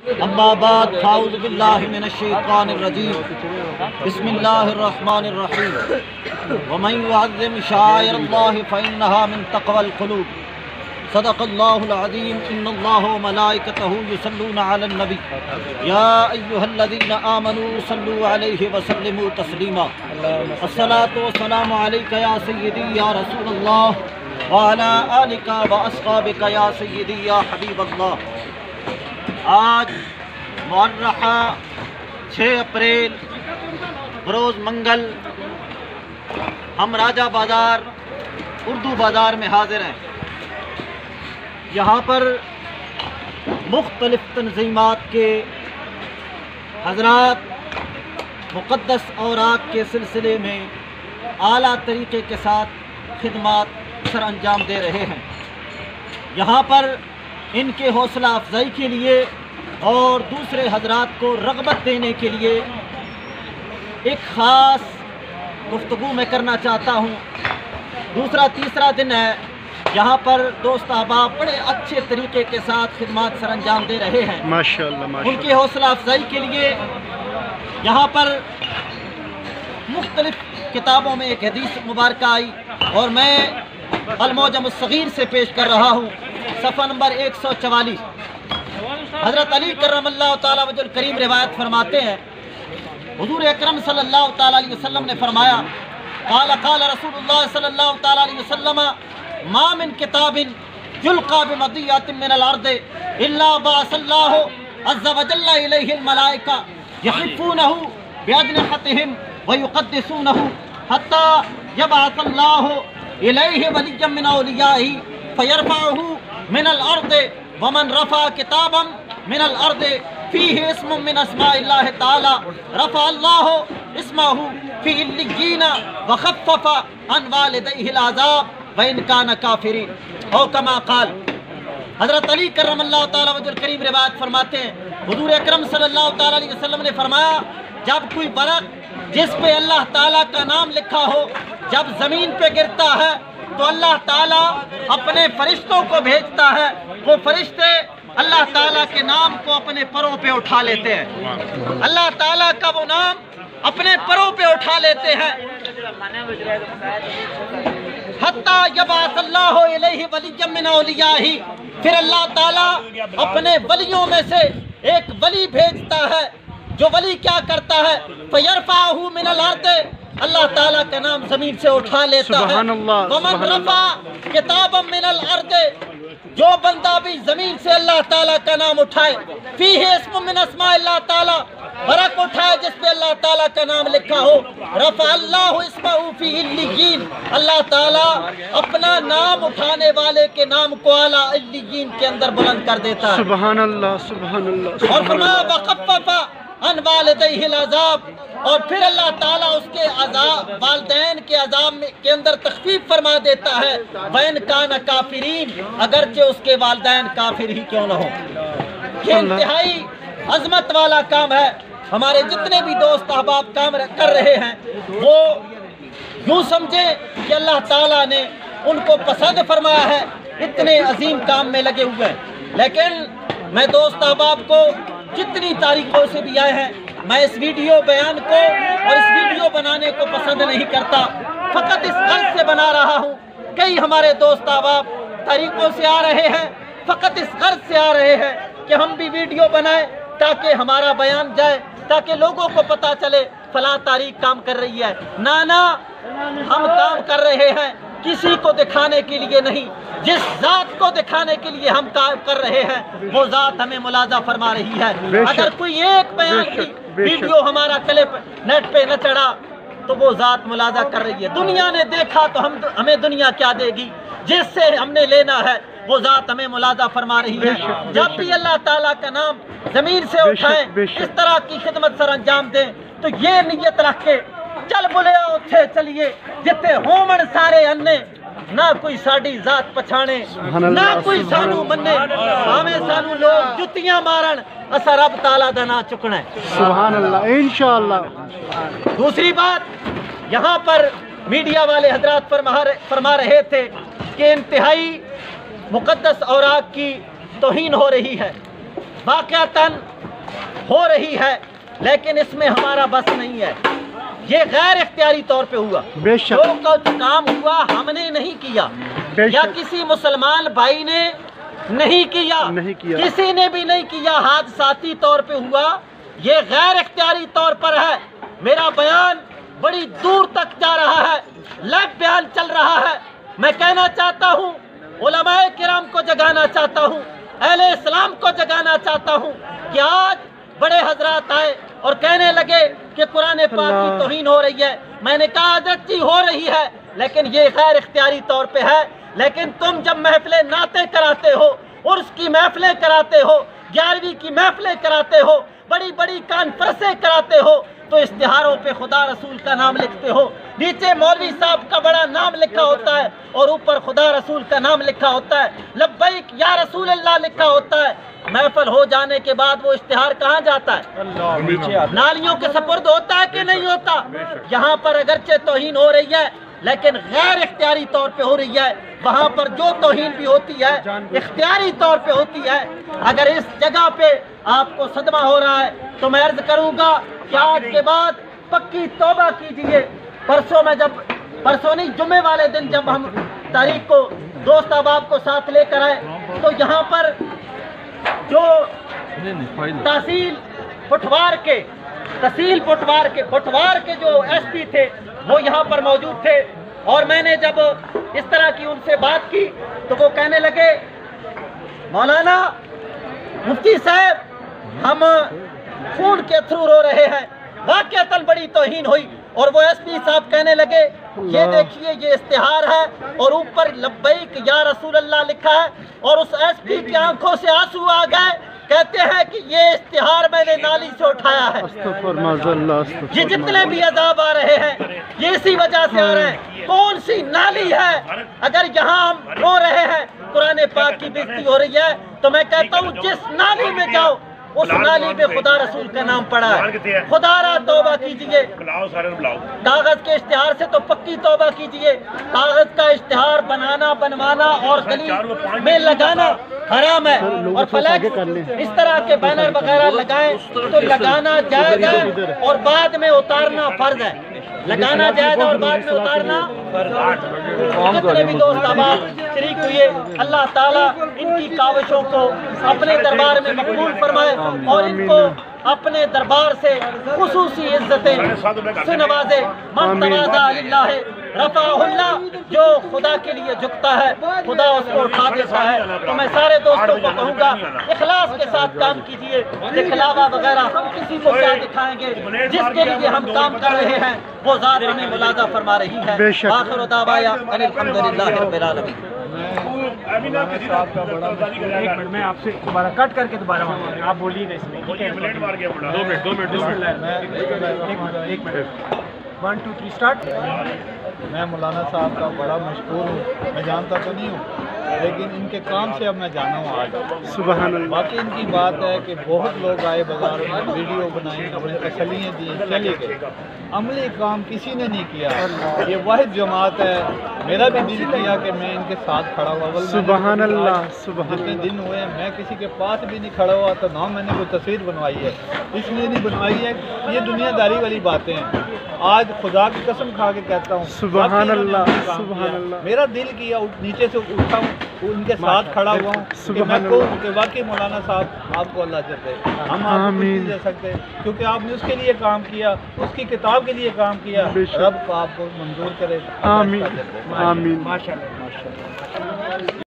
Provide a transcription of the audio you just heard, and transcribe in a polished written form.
اما بعد فاعوذ باللہ من الشیطان الرجیم بسم اللہ الرحمن الرحیم ومن يعظم شعائر اللہ فإنها من تقوى القلوب صدق اللہ العظیم ان اللہ وملائکتہ یصلون علی النبی یا ایھا الذین آمنوا صلوا علیہ وسلموا تسلیما الصلاۃ والسلام علیک یا سیدی یا رسول اللہ وعلی آلک واصحابک یا سیدی یا حبیب اللہ۔ آج مورخہ 6 اپریل بروز منگل ہم راجہ بازار اردو بازار میں حاضر ہیں۔ یہاں پر مختلف تنظیمات کے حضرات مقدس اوراق کے سلسلے میں اعلیٰ طریقے کے ساتھ خدمات سر انجام دے رہے ہیں۔ یہاں پر ان کے حوصلہ افزائی کے لیے اور دوسرے حضرات کو رغبت دینے کے لیے ایک خاص گفتگو میں کرنا چاہتا ہوں۔ تیسرا دن ہے، یہاں پر دوست احباب بڑے اچھے طریقے کے ساتھ خدمات سر انجام دے رہے ہیں۔ ماشاءاللہ ان کی حوصلہ افزائی کے لیے یہاں پر مختلف کتابوں میں ایک حدیث مبارکہ آئی اور میں المعجم الصغیر سے پیش کر رہا ہوں، صفحہ نمبر 144۔ حضرت علی کرم اللہ تعالیٰ وجہ الکریم روایت فرماتے ہیں، حضور اکرم صلی اللہ تعالیٰ علیہ وسلم نے فرمایا، قال رسول اللہ صلی اللہ تعالیٰ علیہ وسلم ما من کتاب یلقى بمضیۃ من الارض الا بعث اللہ عز وجل الیہ الملائکہ یحفونہ باجنحتہم ویقدسونہ حتی یبعث اللہ الیہ ولیا من اولیائہ فیرفعہ من الارض ومن رفع کتابا من الارض فیہ اسم من اسماء اللہ تعالی رفع اللہ اسمہ فی علیین وخفف عن والدیہ العذاب وَإِن كَانَ كَافِرِينَ او کما قال۔ حضرت علی کرم اللہ تعالیٰ وجہ الکریم روایت فرماتے ہیں، حضور اکرم صلی اللہ تعالیٰ علیہ وسلم نے فرمایا، جب کوئی ورق جس پہ اللہ تعالیٰ کا نام لکھا ہو جب زمین پہ گرتا ہے تو اللہ تعالیٰ اپنے فرشتوں کو بھیجتا ہے، وہ فرشتے اللہ تعالیٰ کے نام کو اپنے پروں پہ اٹھا لیتے ہیں، اللہ تعالیٰ کا وہ نام اپنے پروں پہ اٹھا لیتے ہیں، حتیٰ یبعث اللہ الیہ ولیا من اولیائہ، پھر اللہ تعالیٰ اپنے ولیوں میں سے ایک ولی بھیجتا ہے، جو ولی کیا کرتا ہے، فیرفعہ من الارض، اللہ تعالیٰ کا نام زمین سے اٹھا لیتا ہے، ومن رفع کتابا من الارض، جو بندہ بھی زمین سے اللہ تعالیٰ کا نام اٹھائے، فیہ اسم من اسماء اللہ تعالیٰ، ورق اٹھائے جس پہ اللہ تعالیٰ کا نام لکھا ہو، رفع اللہ اسمہ فی علیین، اللہ تعالیٰ اپنا نام اٹھانے والے کے نام کو اعلیٰ علیین کے اندر بلند کر دیتا ہے۔ سبحان اللہ، سبحان اللہ۔ اور فرمایا وخفف عن والدیہ العذاب، اور پھر اللہ تعالیٰ اس کے عذاب، والدین کے عذاب کے اندر تخفیف فرما دیتا ہے، وَإِن كَانَ كَافِرِينَ، اگرچہ اس کے والدین کافر ہی کیوں نہ ہو۔ یہ انتہائی عظمت والا کام ہے۔ ہمارے جتنے بھی دوست احباب کام کر رہے ہیں وہ یوں سمجھیں کہ اللہ تعالیٰ نے ان کو پسند فرمایا ہے، اتنے عظیم کام میں لگے ہوئے ہیں۔ لیکن میں دوست احباب کو جتنی تاریخوں سے بھی آئے ہیں، میں اس ویڈیو بیان کو اور اس ویڈیو بنانے کو پسند نہیں کرتا، فقط اس غرض سے بنا رہا ہوں۔ کئی ہمارے دوست احباب تاریخوں سے آ رہے ہیں، فقط اس غرض سے آ رہے ہیں کہ ہم بھی ویڈیو بنائیں تاکہ ہمارا بیان جائے، تاکہ لوگوں کو پتہ چلے فلاں تاریخ کام کر رہی ہے۔ نانا، ہم کام کر رہے ہیں کسی کو دکھانے کے لیے نہیں، جس ذات کو دکھانے کے لیے ہم کام کر رہے ہیں وہ ذات ہمیں ملاحظہ فرما رہی ہے۔ اگر کوئی ایک بیان کی ویڈیو ہمارا کلپ نیٹ پہ نہ چڑھا تو وہ ذات ملاحظہ کر رہی ہے۔ دنیا نے دیکھا تو ہمیں دنیا کیا دے گی؟ جس سے ہم نے لینا ہے وہ ذات ہمیں ملاحظہ فرما رہی ہے۔ جب بھی اللہ تعالیٰ کا نام زمین سے اٹھائیں، اس طرح کی خدمت سر انجام دیں تو یہ نیت رکھ کے چل بولیا اتھے چلیے جتے ہومن سارے انے، نہ کوئی ساڑی ذات پچھانے، نہ کوئی سانو مننے، ہمیں سانو لوگ جتیاں مارن، اسا رب تعالیٰ دا نہ چکنا ہے۔ سبحان اللہ، انشاءاللہ۔ دوسری بات، یہاں پر میڈیا والے حضرات فرما رہے تھے کہ انتہائی مقدس اوراق کی توہین ہو رہی ہے۔ واقعتاً ہو رہی ہے، لیکن اس میں ہمارا بس نہیں ہے، یہ غیر اختیاری طور پہ ہوا۔ بے شک، جو کچھ کام ہوا ہم نے نہیں کیا، بے یا شک، کسی مسلمان بھائی نے نہیں کیا، کسی نے بھی نہیں کیا، حادثاتی طور پہ ہوا، یہ غیر اختیاری طور پر ہے۔ میرا بیان بڑی دور تک جا رہا ہے، لائیو بیان چل رہا ہے۔ میں کہنا چاہتا ہوں، علماء کرام کو جگانا چاہتا ہوں، اہل اسلام کو جگانا چاہتا ہوں کہ آج بڑے حضرات آئے اور کہنے لگے کہ قرآن پاک کی توہین ہو رہی ہے۔ میں نے کہا حضرت جی ہو رہی ہے، لیکن یہ غیر اختیاری طور پہ ہے۔ لیکن تم جب محفلیں نعتیں کراتے ہو، عرس کی محفلیں کراتے ہو، 11ویں کی محفلیں کراتے ہو، بڑی بڑی کانفرنسیں کراتے ہو، تو اشتہاروں پہ خدا رسول کا نام لکھتے ہو، نیچے مولوی صاحب کا بڑا نام لکھا ہوتا ہے اور اوپر خدا رسول کا نام لکھا ہوتا ہے، لبیک یا رسول اللہ لکھا ہوتا ہے۔ محفل ہو جانے کے بعد وہ اشتہار کہاں جاتا ہے؟ نالیوں کے سپرد ہوتا ہے کہ نہیں ہوتا؟ یہاں پر اگرچہ توہین ہو رہی ہے لیکن غیر اختیاری طور پہ ہو رہی ہے۔ وہاں پر جو توہین بھی ہوتی ہے اختیاری طور پہ ہوتی ہے۔ اگر اس جگہ پہ آپ کو صدمہ ہو رہا ہے تو میں عرض کروں گا کہ آج کے بعد پکی توبہ کیجئے۔ پرسوں نہیں، جمعے والے دن جب ہم تاریخ کو دوست احباب کو ساتھ لے کر آئے تو یہاں پر جو تحصیل پٹوار کے جو ایس پی تھے وہ یہاں پر موجود تھے، اور میں نے جب اس طرح کی ان سے بات کی تو وہ کہنے لگے مولانا مفتی صاحب ہم خون کے تھرو رو رہے ہیں، واقعتاً بڑی توہین ہوئی۔ اور وہ ایس پی صاحب کہنے لگے یہ دیکھیے یہ اشتہار ہے اور اوپر لبیک یا رسول اللہ لکھا ہے، اور اس ایس پی کی آنکھوں سے آنسو آ گئے، کہتے ہیں کہ یہ اشتہار میں نے نالی سے اٹھایا ہے۔ یہ جتنے بھی عذاب آ رہے ہیں یہ اسی وجہ سے آ رہے ہیں۔ کون سی نالی ہے؟ اگر یہاں ہم رو رہے ہیں قرآن پاک کی بےزتی ہو رہی ہے تو میں کہتا ہوں جس نالی میں جاؤ اس نالی میں خدا رسول کا نام پڑا ہے، خدا را توبہ کیجئے۔ کاغذ کے اشتہار سے تو پکی توبہ کیجئے۔ کاغذ کا اشتہار بنوانا اور گلی میں لگانا حرام ہے، اور فلیکس اس طرح کے بینر وغیرہ لگائیں تو لگانا جائز ہے اور بعد میں اتارنا فرض ہے۔ لگانا جائز ہے اور بعد میں اتارنا فرض ہے۔ جتنے بھی دوست احباب شریک ہوئے، اللہ تعالیٰ ان کی کاوشوں کو اپنے دربار میں مقبول فرمائے اور ان کو اپنے دربار سے خصوصی عزتیں سے نوازے۔ من تواضع للہ رفعہ اللہ، جو خدا کے لیے جھکتا ہے خدا اس کو اٹھا دیتا ہے۔ تو میں سارے دوستوں کو کہوں گا اخلاص کے ساتھ کام کیجئے۔ دکھلاوا وغیرہ ہم کسی کو کیا دکھائیں گے؟ جس کے لیے ہم کام کر رہے ہیں وہ ذات ہمیں ملاحظہ فرما رہی ہے۔ آخر دعوانا ان الحمدللہ رب العالمین۔ میں آپ سے دوبارہ کٹ کر کے دوبارہ آپ بولیے گا اس میں۔ 2 منٹ 1 2 3 اسٹارٹ۔ میں مولانا صاحب کا بڑا مشکور ہوں، میں جانتا تو نہیں ہوں لیکن ان کے کام سے اب میں جانا ہوں آج۔ سبحان اللہ۔ باقی ان کی بات ہے کہ بہت لوگ آئے بازار میں، ویڈیو بنائی، اپنے تسلیاں دی، چلے گئے، عملی کام کسی نے نہیں کیا۔ یہ واحد جماعت ہے، میرا بھی دل کیا کہ میں ان کے ساتھ کھڑا ہوا۔ سبحان اللہ، سبحان جتنے دن ہوئے میں کسی کے پاس بھی نہیں کھڑا ہوا، تو نہ میں نے کوئی تصویر بنوائی ہے، اس لیے نہیں بنوائی ہے یہ دنیا داری والی باتیں ہیں۔ آج خدا کی قسم کھا کے کہتا ہوں سبحان اللہ، سبحان اللہ۔ میرا دل کیا نیچے سے اٹھا ہوں، ان کے ساتھ کھڑا ہوا ہوں کہ میں کہوں کہ واقعی مولانا صاحب آپ کو اللہ عزت دے۔ ہم آپ کو نہیں دے سکتے کیونکہ آپ نے اس کے لیے کام کیا، اس کی کتاب کے لیے کام کیا، رب آپ کو منظور کرے۔ آمین، آمین۔ ماشاءاللہ۔